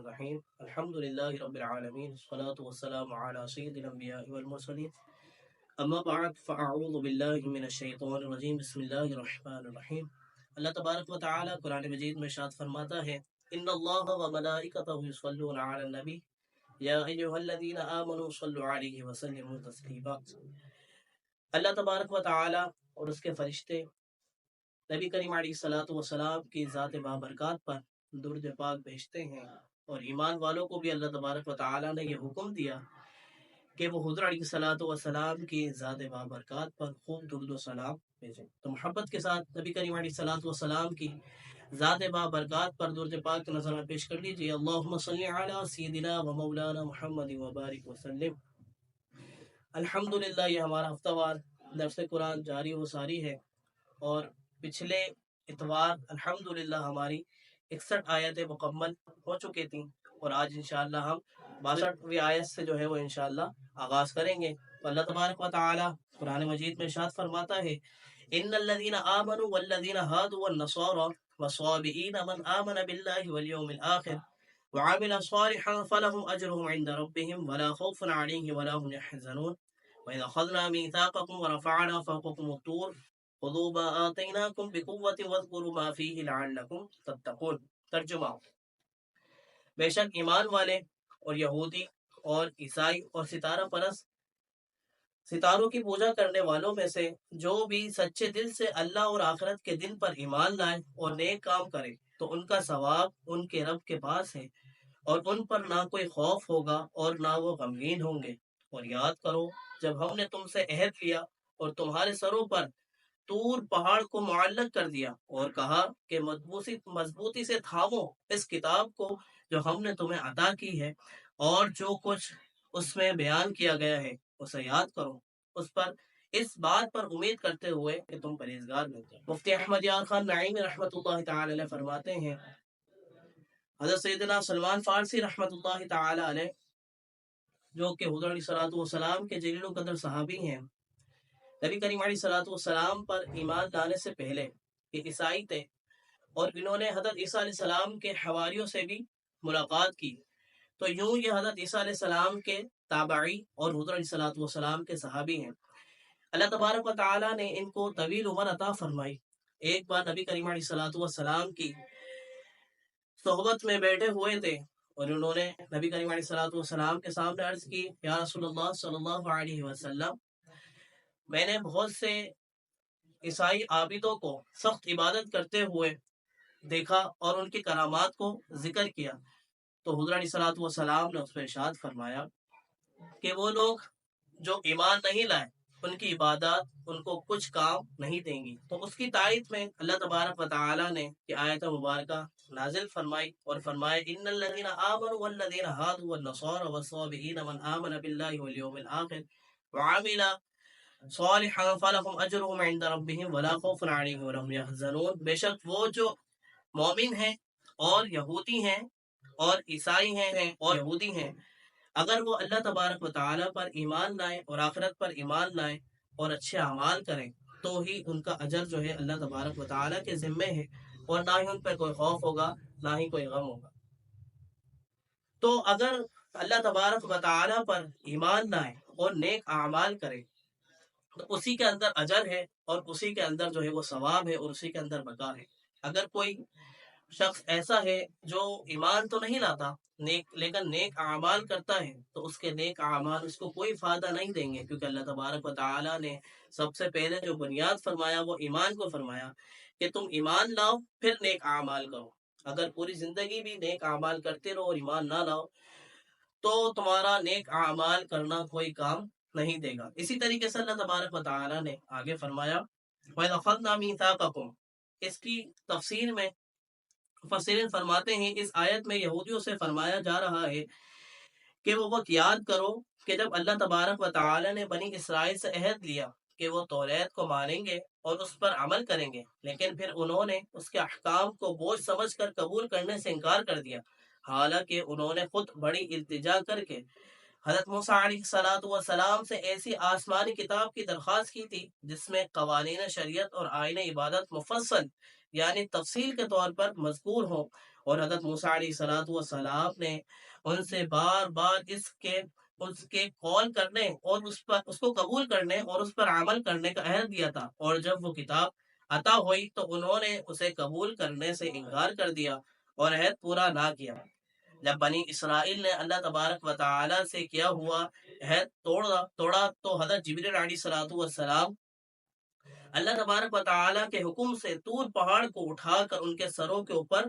الرحیم الحمدللہ رب العالمین والصلاة والسلام علی سید الانبیاء والمرسلین اما بعد فاعوذ باللہ من الشیطان الرجیم بسم اللہ الرحمن الرحیم۔ اللہ تبارک و تعالی قرآن مجید میں ارشاد فرماتا ہے ان اللہ و ملائکتہ یصلون علی النبی یا ایھا الذین آمنوا صلوا علیہ وسلموا تسلیما۔ اللہ تبارک و تعالی اور اس کے فرشتے نبی کریم علیہ الصلوۃ والسلام کی ذات بابرکات پر درود پاک بھیجتے ہیں، اور ایمان والوں کو بھی اللہ تبارک و تعالی نے یہ حکم دیا کہ وہ حضور علیہ الصلوۃ والسلام کی ذات بابرکات پر خوب درود و سلام بھیجیں۔ تو محبت کے ساتھ نبی کریم علیہ الصلوۃ والسلام کی ذات بابرکات پر درود پاک نظر میں پیش کر لیجیے۔ اللہم صلی علی سیدنا و مولانا محمد وبارک وسلم۔ الحمدللہ، یہ ہمارا ہفتہ وار درس قرآن جاری و ساری ہے، اور پچھلے اتوار الحمدللہ ہماری 61 آیتیں مکمل ہو چکی تھیں، اور آج انشاءاللہ ہم 62ویں آیت سے جو ہے وہ انشاءاللہ آغاز کریں گے۔ تو اللہ تبارک و تعالی قرآن مجید میں ارشاد فرماتا ہے ان الذین آمنوا والذین ہادوا والنصارى والصابئین من آمن باللہ والیوم الآخر وعمل صالحا فلهم اجرهم عند ربهم ولا خوف علیہم ولا هم يحزنون وإذا أخذنا ميثاقكم ورفعنا فوقكم الطور خذوا ما آتيناكم بقوة واذكروا ما فيه لعلكم تتقون۔ ترجمہ: بے شک ایمان والے اور یہودی اور عیسائی اور ستارہ پرست ستاروں کی پوجا کرنے والوں میں سے جو بھی سچے دل سے اللہ اور آخرت کے دن پر ایمان لائے اور نیک کام کرے تو ان کا ثواب ان کے رب کے پاس ہے، اور ان پر نہ کوئی خوف ہوگا اور نہ وہ غمگین ہوں گے۔ اور یاد کرو جب ہم نے تم سے عہد لیا اور تمہارے سروں پر طور پہاڑ کو معلق کر دیا اور کہا کہ مضبوطی سے تھامو اس کتاب کو جو ہم نے تمہیں عطا کی ہے، اور جو کچھ اس میں بیان کیا گیا ہے اسے یاد کرو، اس بات پر امید کرتے ہوئے کہ تم پرہیزگار بنتے۔ مفتی احمد یار خان نعیمی رحمۃ اللہ تعالی علیہ فرماتے ہیں حضرت سیدنا سلمان فارسی رحمۃ اللہ تعالی علیہ، جو کہ حضور علیہ الصلوۃ والسلام کے جلیل القدر صحابی ہیں، نبی کریم علیہ الصلوۃ والسلام پر ایمان لانے سے پہلے یہ عیسائی تھے، اور انہوں نے حضرت عیسیٰ علیہ السلام کے حواریوں سے بھی ملاقات کی، تو یوں یہ حضرت عیسیٰ علیہ السلام کے تابعی اور حضور علیہ الصلوۃ والسلام کے صحابی ہیں۔ اللہ تبارک و تعالیٰ نے ان کو طویل عمر عطا فرمائی۔ ایک بار نبی کریم علیہ الصلوۃ والسلام کی صحبت میں بیٹھے ہوئے تھے، اور انہوں نے نبی کریم علیہ الصلوۃ والسلام کے سامنے عرض کی، یا رسول اللہ صلی اللہ علیہ وسلم، میں نے بہت سے عیسائی عابدوں کو سخت عبادت کرتے ہوئے دیکھا اور ان کی کرامات کو ذکر کیا، تو حضور علیہ الصلوۃ والسلام نے اس پہ ارشاد فرمایا کہ وہ لوگ جو ایمان نہیں لائے ان کی عبادات ان کو کچھ کام نہیں دیں گی۔ تو اس کی تائید میں اللہ تبارک و تعالی نے یہ آیت مبارکہ نازل فرمائی اور فرمایا ان الذین آمنوا والذین ہادوا والنصارى والصابئین من آمن باللہ والیوم الآخر وعمل صالحا فلهم اجرهم عند ربهم ولا خوف علیہم ولا هم يحزنون۔ بے شک وہ جو مومن ہیں اور یہودی ہیں اور عیسائی ہیں اور یہودی ہیں، اگر وہ اللہ تبارک و تعالیٰ پر ایمان لائیں اور آخرت پر ایمان لائیں اور اچھے اعمال کریں تو ہی ان کا اجر جو ہے اللہ تبارک و تعالیٰ کے ذمے ہے، اور نہ ہی ان پر کوئی خوف ہوگا نہ ہی کوئی غم ہوگا۔ تو اگر اللہ تبارک و تعالیٰ پر ایمان لائیں اور نیک اعمال کریں تو اسی کے اندر اجر ہے، اور اسی کے اندر جو ہے وہ ثواب ہے، اور اسی کے اندر بقا ہے۔ اگر کوئی شخص ایسا ہے جو ایمان تو نہیں لاتا لیکن نیک اعمال کرتا ہے تو اس کے نیک اعمال اس کو کوئی فائدہ نہیں دیں گے، کیونکہ اللہ تبارک و تعالیٰ نے سب سے پہلے جو بنیاد فرمایا وہ ایمان کو فرمایا کہ تم ایمان لاؤ پھر نیک اعمال کرو۔ اگر پوری زندگی بھی نیک اعمال کرتے رہو اور ایمان نہ لاؤ تو تمہارا نیک اعمال کرنا کوئی کام نہیں دے گا۔ اسی طریقے سے اللہ تبارک و تعالیٰ نے آگے فرمایا وَإِذْ أَخَذْنَا مِيثَاقَكُمْ۔ اس کی تفسیر میں مفسرین فرماتے ہیں اس آیت میں یہودیوں سے فرمایا جا رہا ہے کہ وہ وقت یاد کرو کہ جب اللہ تبارک و تعالی نے بنی اسرائیل سے عہد لیا کہ وہ توریت کو مانیں گے اور اس پر عمل کریں گے، لیکن پھر انہوں نے اس کے احکام کو بوجھ سمجھ کر قبول کرنے سے انکار کر دیا، حالانکہ انہوں نے خود بڑی التجا کر کے حضرت موسیٰ علیہ السلام سے ایسی آسمانی کتاب کی درخواست کی تھی جس میں قوانین شریعت اور آئین عبادت مفصل یعنی تفصیل کے طور پر مذکور ہوں، اور حضرت موسیٰ علیہ الصلوۃ والسلام نے ان سے بار بار اس کے قول کرنے اور اس کو قبول کرنے اور اس پر عمل کرنے کا عہد دیا تھا، اور جب وہ کتاب عطا ہوئی تو انہوں نے اسے قبول کرنے سے انکار کر دیا اور عہد پورا نہ کیا۔ جب بنی اسرائیل نے اللہ تبارک و تعالی سے کیا ہوا عہد توڑا تو حضرت جبریل علیہ الصلوۃ والسلام اللہ تبارک و تعالی کے حکم سے طور پہاڑ کو اٹھا کر ان کے سروں کے اوپر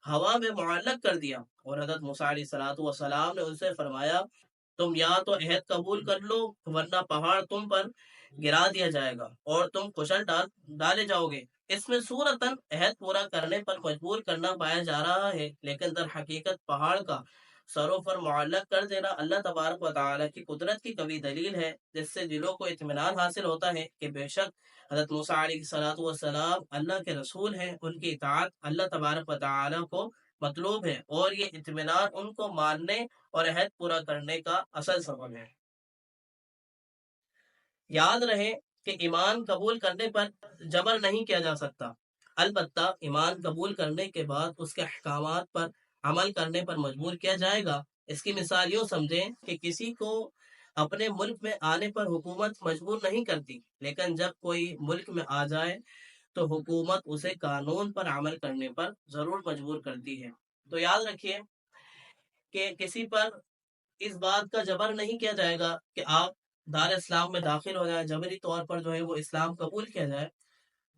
ہوا میں معلق کر دیا، اور حضرت موسیٰ علیہ الصلوۃ والسلام نے ان سے فرمایا تم یا تو عہد قبول کر لو ورنہ پہاڑ تم پر گرا دیا جائے گا اور تم کچل ڈالے جاؤ گے۔ اس میں صورتاً عہد پورا کرنے پر مجبور کرنا پایا جا رہا ہے، لیکن در حقیقت پہاڑ کا سروں پر معلق کر دینا اللہ تبارک و تعالی کی قدرت کی قوی دلیل ہے، جس سے دلوں کو اطمینان حاصل ہوتا ہے کہ بے شک حضرت موسیٰ علیہ الصلوۃ والسلام اللہ کے رسول ہیں، ان کی اطاعت اللہ تبارک و تعالی کو مطلوب ہے، اور یہ اطمینان ان کو ماننے اور عہد پورا کرنے کا اصل سبب ہے۔ یاد رہے کہ ایمان قبول کرنے پر جبر نہیں کیا جا سکتا، البتہ ایمان قبول کرنے کے بعد اس کے احکامات پر عمل کرنے پر مجبور کیا جائے گا۔ اس کی مثال یوں سمجھیں کہ کسی کو اپنے ملک میں آنے پر حکومت مجبور نہیں کرتی، لیکن جب کوئی ملک میں آ جائے تو حکومت اسے قانون پر عمل کرنے پر ضرور مجبور کرتی ہے۔ تو یاد رکھیے کہ کسی پر اس بات کا جبر نہیں کیا جائے گا کہ آپ دار اسلام میں داخل ہو جائیں، جبری طور پر جو ہے وہ اسلام قبول کیا جائے،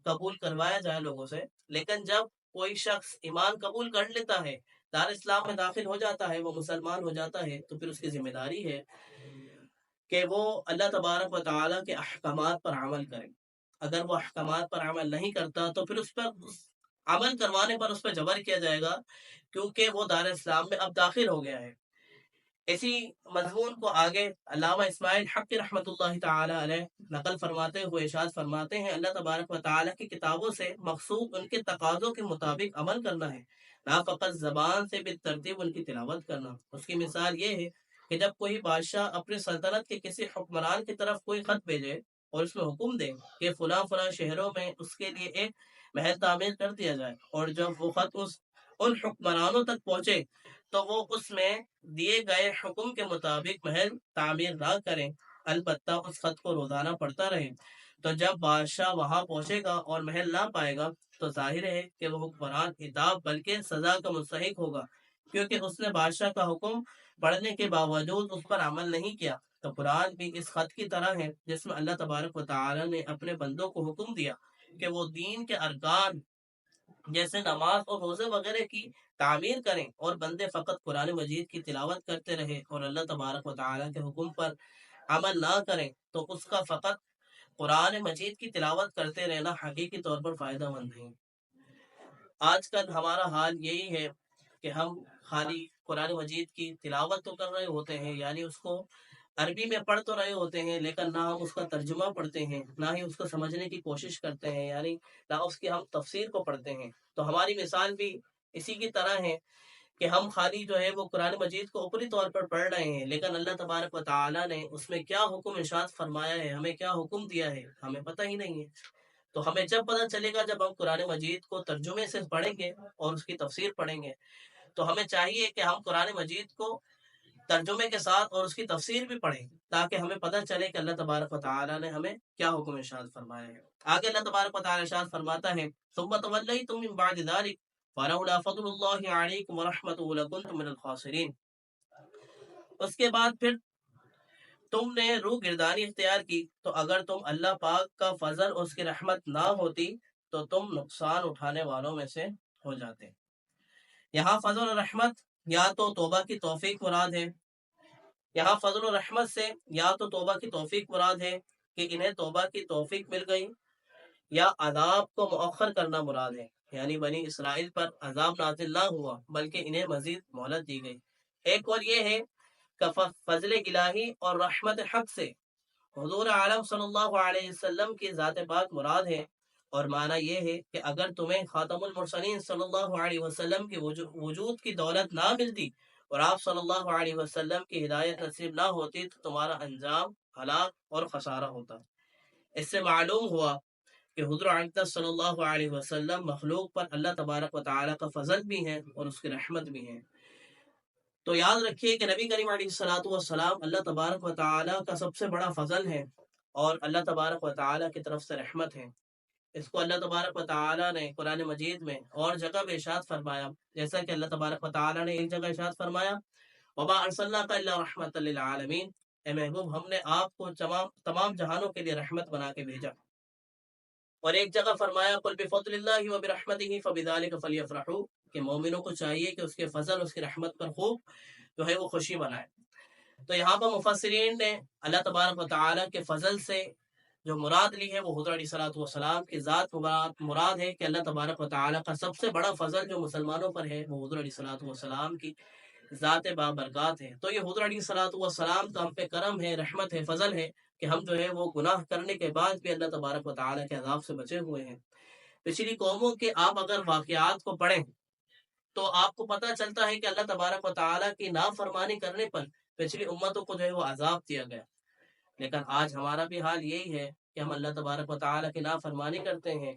قبول کروایا جائے لوگوں سے۔ لیکن جب کوئی شخص ایمان قبول کر لیتا ہے، دار اسلام میں داخل ہو جاتا ہے، وہ مسلمان ہو جاتا ہے، تو پھر اس کی ذمہ داری ہے کہ وہ اللہ تبارک و تعالیٰ کے احکامات پر عمل کرے۔ اگر وہ احکامات پر عمل نہیں کرتا تو پھر اس پر عمل کروانے پر اس پہ جبر کیا جائے گا، کیونکہ وہ دار اسلام میں اب داخل ہو گیا ہے۔ اسی مضمون کو آگے علامہ اسماعیل حق رحمۃ اللہ تعالی علیہ نقل فرماتے ہوئے ارشاد فرماتے ہیں اللہ تبارک و تعالی کی کتابوں سے مقصود ان کے تقاضوں کے مطابق عمل کرنا ہے، نہ فقط زبان سے بالترتیب ان کی تلاوت کرنا۔ اس کی مثال یہ ہے کہ جب کوئی بادشاہ اپنی سلطنت کے کسی حکمران کی طرف کوئی خط بھیجے اور اس میں حکم دے کہ فلاں فلاں شہروں میں اس کے لیے ایک محل تعمیر کر دیا جائے، اور جب وہ خط ان حکمرانوں تک پہنچے تو وہ اس میں دیے گئے حکم کے مطابق محل تعمیر نہ کریں، البتہ اس خط کو روزانہ پڑھتا رہے، تو جب بادشاہ وہاں پہنچے گا اور محل نہ پائے گا تو ظاہر ہے کہ وہ حکمران عتاب بلکہ سزا کا مستحق ہوگا، کیونکہ اس نے بادشاہ کا حکم پڑھنے کے باوجود اس پر عمل نہیں کیا۔ تو قرآن بھی اس خط کی طرح ہے جس میں اللہ تبارک و تعالی نے اپنے بندوں کو حکم دیا کہ وہ دین کے ارکان جیسے نماز اور روزے وغیرہ کی تعمیر کریں، اور بندے فقط قرآن مجید کی تلاوت کرتے رہے اور اللہ تبارک و تعالیٰ کے حکم پر عمل نہ کریں تو اس کا فقط قرآن مجید کی تلاوت کرتے رہنا حقیقی طور پر فائدہ مند نہیں۔ آج کل ہمارا حال یہی ہے کہ ہم خالی قرآن مجید کی تلاوت تو کر رہے ہوتے ہیں، یعنی اس کو عربی میں پڑھ تو رہے ہوتے ہیں، لیکن نہ ہم اس کا ترجمہ پڑھتے ہیں، نہ ہی اس کو سمجھنے کی کوشش کرتے ہیں، یعنی نہ اس کی ہم تفسیر کو پڑھتے ہیں۔ تو ہماری مثال بھی اسی کی طرح ہے کہ ہم خالی جو ہے وہ قرآن مجید کو اوپری طور پر پڑھ رہے ہیں، لیکن اللہ تبارک و تعالیٰ نے اس میں کیا حکم ارشاد فرمایا ہے، ہمیں کیا حکم دیا ہے، ہمیں پتہ ہی نہیں ہے۔ تو ہمیں جب پتہ چلے گا جب ہم قرآن مجید کو ترجمے سے پڑھیں گے اور اس کی تفسیر پڑھیں گے، تو ہمیں چاہیے کہ ہم قرآن مجید کو ترجمے کے ساتھ اور اس کی تفسیر بھی پڑھیں، تاکہ ہمیں پتہ چلے کہ اللہ تبارک و تعالیٰ نے ہمیں کیا حکم ارشاد فرمایا ہے۔ آگے اللہ تبارک و تعالیٰ ارشاد فرماتا ہے ثم تولیتم من بعد ذلک فلولا فضل اللہ علیکم ورحمتہ لکنتم من الخاسرین۔ اس کے بعد پھر تم نے روح گردانی اختیار کی، تو اگر تم اللہ پاک کا فضل اور اس کی رحمت نہ ہوتی تو تم نقصان اٹھانے والوں میں سے ہو جاتے۔ یہاں فضل اور رحمت یا تو توبہ کی توفیق مراد ہے، یہاں فضل و رحمت سے یا تو توبہ کی توفیق مراد ہے کہ انہیں توبہ کی توفیق مل گئی، یا عذاب کو مؤخر کرنا مراد ہے، یعنی بنی اسرائیل پر عذاب نازل نہ ہوا بلکہ انہیں مزید مہلت دی گئی۔ ایک اور یہ ہے کہ فضل الہی اور رحمت حق سے حضور عالم صلی اللہ علیہ وسلم کی ذات پاک مراد ہے، اور معنی یہ ہے کہ اگر تمہیں خاتم المرسلین صلی اللہ علیہ وسلم کی وجود کی دولت نہ ملتی اور آپ صلی اللہ علیہ وسلم کی ہدایت نصیب نہ ہوتی تو تمہارا انجام ہلاک اور خسارہ ہوتا۔ اس سے معلوم ہوا کہ کہ حضور اقدس صلی اللہ علیہ وسلم مخلوق پر اللہ تبارک و تعالیٰ کا فضل بھی ہے اور اس کی رحمت بھی ہے۔ تو یاد رکھیے کہ نبی کریم علیہ الصلوۃ والسلام اللہ تبارک و تعالیٰ کا سب سے بڑا فضل ہے اور اللہ تبارک و تعالیٰ کی طرف سے رحمت ہے۔ اس کو اللہ تبارک و تعالیٰ نے قرآن مجید میں اور جگہ پہ ارشاد فرمایا، جیسا کہ اللہ تبارک و تعالیٰ نے ایک جگہ ارشاد فرمایا وما ارسلناک الا رحمۃ للعالمین، اے محبوب ہم نے آپ کو تمام جہانوں کے لیے رحمت بنا کے بھیجا۔ اور ایک جگہ فرمایا قل بفضل اللہ وبرحمتہ فبذلک فلیفرحوا، کہ مومنوں کو چاہیے کہ اس کے فضل اس کی رحمت پر خوب جو ہے وہ خوشی منائے۔ تو یہاں پر مفسرین نے اللہ تبارک و تعالیٰ کے فضل سے جو مراد لی ہے وہ حضور علیہ الصلوۃ والسلام کی ذات مراد ہے، کہ اللہ تبارک و تعالیٰ کا سب سے بڑا فضل جو مسلمانوں پر ہے وہ حضور علیہ الصلوۃ والسلام کی ذات بابرکات ہے۔ تو یہ حضور علیہ الصلوۃ والسلام کا ہم پہ کرم ہے، رحمت ہے، فضل ہے کہ ہم جو ہے وہ گناہ کرنے کے بعد بھی اللہ تبارک و تعالیٰ کے عذاب سے بچے ہوئے ہیں۔ پچھلی قوموں کے آپ اگر واقعات کو پڑھیں تو آپ کو پتہ چلتا ہے کہ اللہ تبارک و تعالیٰ کی نافرمانی کرنے پر پچھلی امتوں کو جو ہے وہ عذاب دیا گیا۔ لیکن آج ہمارا بھی حال یہی ہے کہ ہم اللہ تبارک و تعالیٰ کی نافرمانی کرتے ہیں،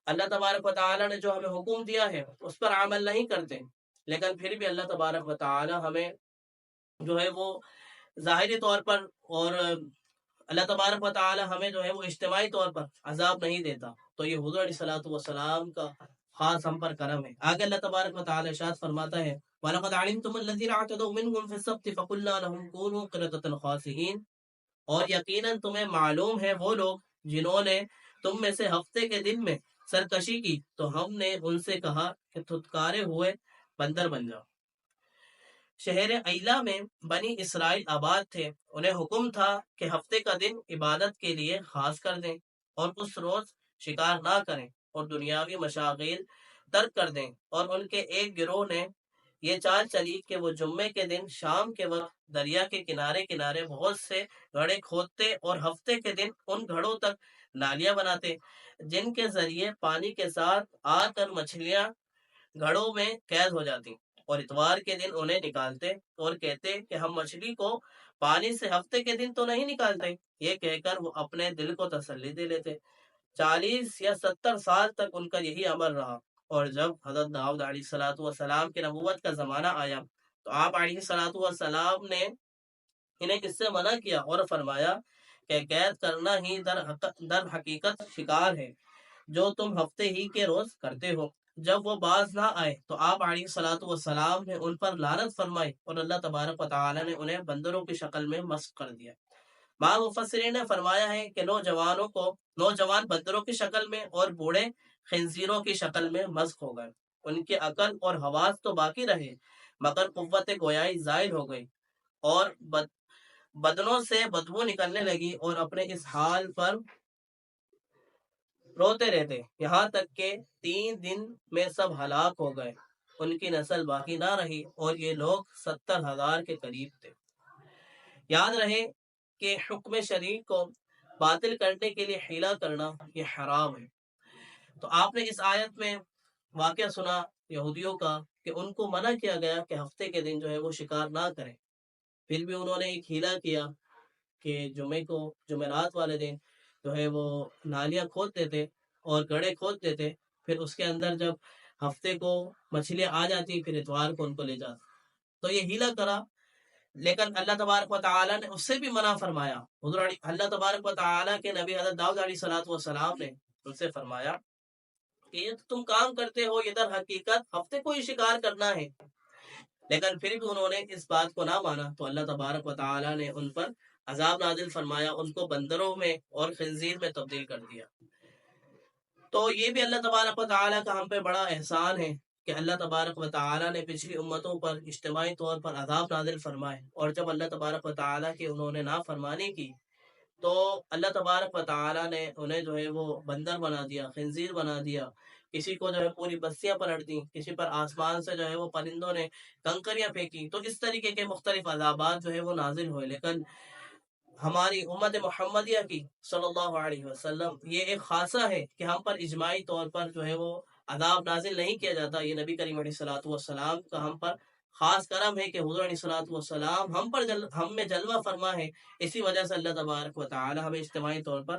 اللہ تبارک و تعالیٰ نے جو ہمیں حکم دیا ہے اس پر عمل نہیں کرتے، لیکن پھر بھی اللہ تبارک و تعالیٰ ہمیں جو ہے وہ ظاہری طور پر اور اللہ تبارک و تعالیٰ ہمیں جو ہے وہ اجتماعی طور پر عذاب نہیں دیتا۔ تو یہ حضور علیہ الصلوۃ والسلام کا خاص ہم پر کرم ہے۔ آگے اللہ تبارک و تعالیٰ ارشاد فرماتا ہے وَلَقَدْ عَلِمْتُمُ الَّذِينَ اعْتَدَوْا مِنْكُمْ فِي السَّبْتِ فَقُلْنَا لَهُمْ كُونُوا قِرَدَةً خَاسِئِينَ، اور یقیناً تمہیں معلوم ہے وہ لوگ جنہوں نے تم میں سے ہفتے کے دن میں سرکشی کی تو ہم نے ان سے کہا کہ تھتکارے ہوئے بندر بن جاؤ۔ شہر ایلا میں بنی اسرائیل آباد تھے، انہیں حکم تھا کہ ہفتے کا دن عبادت کے لیے خاص کر دیں اور اس روز شکار نہ کریں اور دنیاوی مشاغل ترک کر دیں، اور ان کے ایک گروہ نے یہ چال چلی کہ وہ جمعے کے دن شام کے وقت دریا کے کنارے کنارے بہت سے گھڑے کھودتے اور ہفتے کے دن ان گھڑوں تک نالیاں بناتے جن کے ذریعے پانی کے ساتھ آ کر مچھلیاں گھڑوں میں قید ہو جاتی، اور اتوار کے دن انہیں نکالتے اور کہتے کہ ہم مچھلی کو پانی سے ہفتے کے دن تو نہیں نکالتے، یہ کہہ کر وہ اپنے دل کو تسلی دے لیتے۔ 40 یا 70 سال تک ان کا یہی عمل رہا، اور جب حضرت داؤد علیہ الصلوۃ والسلام کی نبوت کا زمانہ آیا تو آپ علیہ الصلوۃ والسلام نے انہیں اس سے منع کیا اور فرمایا کہ قید کرنا ہی در حقیقت شکار ہے جو تم ہفتے ہی کے روز کرتے ہو۔ جب وہ باز نہ آئے تو آپ علیہ الصلوۃ والسلام نے ان پر لعنت فرمائی اور اللہ تبارک و تعالی نے انہیں بندروں کی شکل میں مسخ کر دیا۔ بعض مفسرین نے فرمایا ہے کہ نوجوان بندروں کی شکل میں اور بوڑھے خنزیروں کی شکل میں مسخ ہو گئے، ان کی عقل اور حواس تو باقی رہے مگر قوت گویائی زائل ہو گئی، اور بدنوں سے بدبو نکلنے لگی اور اپنے اس حال پر روتے رہتے یہاں تک کہ 3 دن میں سب ہلاک ہو گئے، ان کی نسل باقی نہ رہی اور یہ لوگ 70,000 کے قریب تھے۔ یاد رہے کہ حکم شرعی کو باطل کرنے کے لیے حیلہ کرنا یہ حرام ہے۔ تو آپ نے اس آیت میں واقعہ سنا یہودیوں کا کہ ان کو منع کیا گیا کہ ہفتے کے دن جو ہے وہ شکار نہ کریں، پھر بھی انہوں نے ایک حیلہ کیا کہ جمعرات والے دن جو ہے وہ نالیاں کھود دیتے اور گڑھے کھود دیتے، پھر اس کے اندر جب ہفتے کو مچھلیاں آ جاتی پھر اتوار کو ان کو لے جاتے، تو یہ حیلہ کرا۔ لیکن اللہ تبارک و تعالیٰ نے اس سے بھی منع فرمایا۔ اللہ تبارک و تعالیٰ کے نبی حضرت داؤد علیہ الصلوۃ والسلام نے ان سے فرمایا کہ یہ تم کام کرتے ہو، یہ در حقیقت ہفتے کو ہی شکار کرنا ہے، لیکن پھر بھی انہوں نے اس بات کو نہ مانا تو اللہ تبارک و تعالیٰ نے ان پر عذاب نازل فرمایا، ان کو بندروں میں اور خنزیر میں تبدیل کر دیا۔ تو یہ بھی اللہ تبارک و تعالیٰ کا ہم پہ بڑا احسان ہے کہ اللہ تبارک و تعالیٰ نے پچھلی امتوں پر اجتماعی طور پر عذاب نازل فرمائے، اور جب اللہ تبارک و تعالیٰ کی انہوں نے نافرمانی کی تو اللہ تبارک و تعالیٰ نے انہیں جو ہے وہ بندر بنا دیا، خنزیر بنا دیا، کسی کو جو ہے پوری بستیاں پلٹ دی، کسی پر آسمان سے جو ہے وہ پرندوں نے کنکریاں پھینکی، تو اس طریقے کے مختلف عذابات جو ہے وہ نازل ہوئے۔ لیکن ہماری امت محمدیہ کی صلی اللہ علیہ وسلم یہ ایک خاصہ ہے کہ ہم پر اجماعی طور پر جو ہے وہ عذاب نازل نہیں کیا جاتا، یہ نبی کریم علیہ الصلوۃ والسلام کا ہم پر خاص کرم ہے کہ حضور علیہ الصلوۃ والسلام ہم میں جلوہ فرما ہے، اسی وجہ سے اللہ تبارک و تعالی ہمیں اجتماعی طور پر